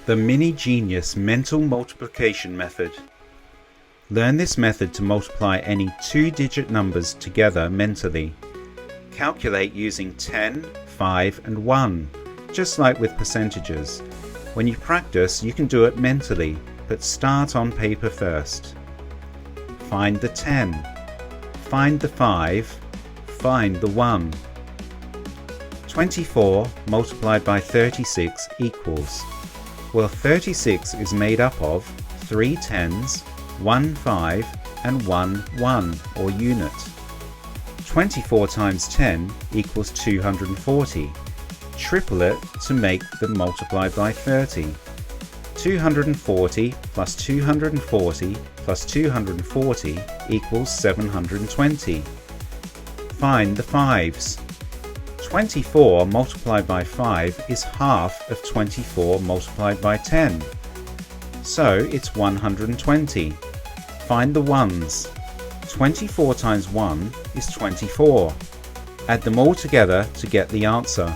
The Mini Genius Mental Multiplication Method. Learn this method to multiply any two-digit numbers together mentally. Calculate using 10, 5 and 1, just like with percentages. When you practice, you can do it mentally, but start on paper first. Find the 10, find the 5, find the 1. 24 multiplied by 36 equals. Well, 36 is made up of 3 tens, 1 5 and 1 1 or unit. 24 times 10 equals 240. Triple it to make the multiplied by 30. 240 plus 240 plus 240 equals 720. Find the fives. 24 multiplied by 5 is half of 24 multiplied by 10. So it's 120. Find the ones. 24 times 1 is 24. Add them all together to get the answer.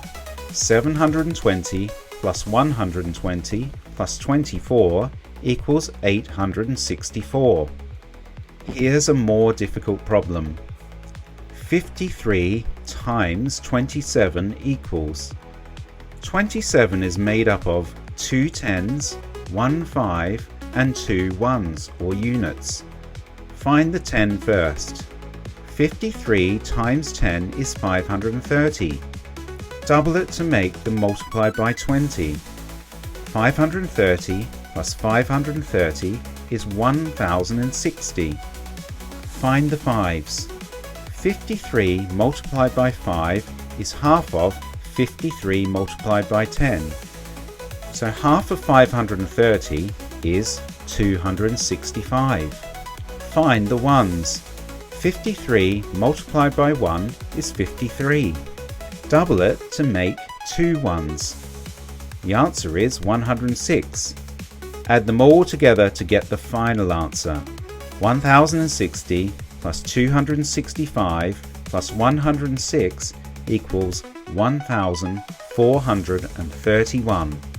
720 plus 120 plus 24 equals 864. Here's a more difficult problem. 53 times 27 equals. 27 is made up of 2 tens, 1 5 and 2 ones or units. Find the 10 first. 53 times 10 is 530. Double it to make the multiplied by 20. 530 plus 530 is 1060. Find the fives. 53 multiplied by 5 is half of 53 multiplied by 10. So half of 530 is 265. Find the ones. 53 multiplied by 1 is 53. Double it to make 2 ones. The answer is 106. Add them all together to get the final answer. 1060 plus 265 plus 106 equals 1431.